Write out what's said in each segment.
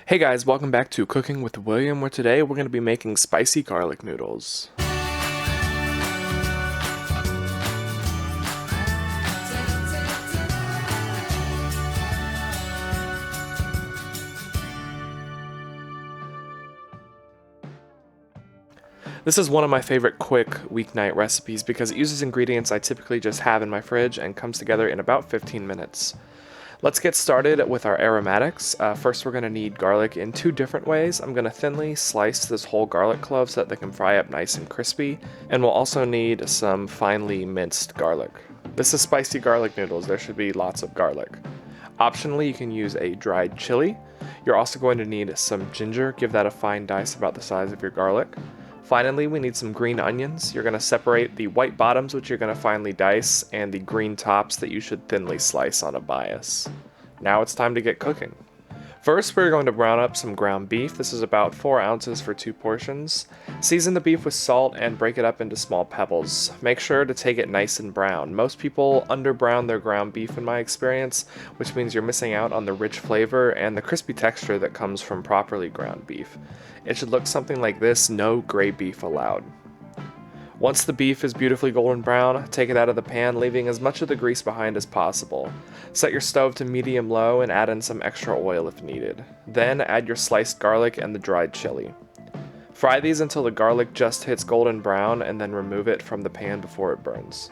Hey guys, welcome back to Cooking with William, where today we're going to be making spicy garlic noodles. This is one of my favorite quick weeknight recipes because it uses ingredients I typically just have in my fridge and comes together in about 15 minutes. Let's get started with our aromatics. First we're going to need garlic in two different ways. I'm going to thinly slice this whole garlic clove so that they can fry up nice and crispy, and we'll also need some finely minced garlic. This is spicy garlic noodles, there should be lots of garlic. Optionally, you can use a dried chili. You're also going to need some ginger, give that a fine dice about the size of your garlic. Finally, we need some green onions. You're going to separate the white bottoms, which you're going to finely dice, and the green tops that you should thinly slice on a bias. Now it's time to get cooking. First, we're going to brown up some ground beef. This is about 4 ounces for 2 portions. Season the beef with salt and break it up into small pebbles. Make sure to take it nice and brown. Most people underbrown their ground beef in my experience, which means you're missing out on the rich flavor and the crispy texture that comes from properly ground beef. It should look something like this, no gray beef allowed. Once the beef is beautifully golden brown, take it out of the pan, leaving as much of the grease behind as possible. Set your stove to medium-low and add in some extra oil if needed. Then add your sliced garlic and the dried chili. Fry these until the garlic just hits golden brown and then remove it from the pan before it burns.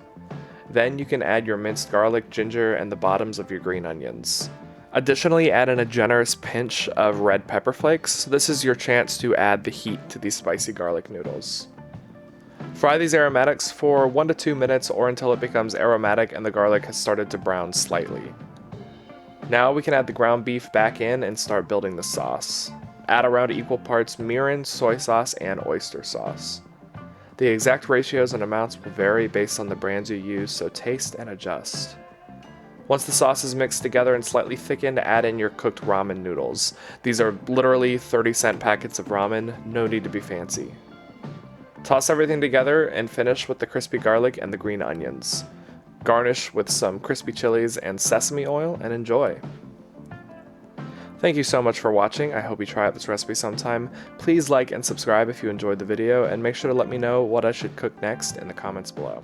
Then you can add your minced garlic, ginger, and the bottoms of your green onions. Additionally, add in a generous pinch of red pepper flakes. This is your chance to add the heat to these spicy garlic noodles. Fry these aromatics for 1 to 2 minutes or until it becomes aromatic and the garlic has started to brown slightly. Now we can add the ground beef back in and start building the sauce. Add around equal parts mirin, soy sauce, and oyster sauce. The exact ratios and amounts will vary based on the brands you use, so taste and adjust. Once the sauce is mixed together and slightly thickened, add in your cooked ramen noodles. These are literally 30-cent packets of ramen, no need to be fancy. Toss everything together and finish with the crispy garlic and the green onions. Garnish with some crispy chilies and sesame oil and enjoy. Thank you so much for watching. I hope you try out this recipe sometime. Please like and subscribe if you enjoyed the video, and make sure to let me know what I should cook next in the comments below.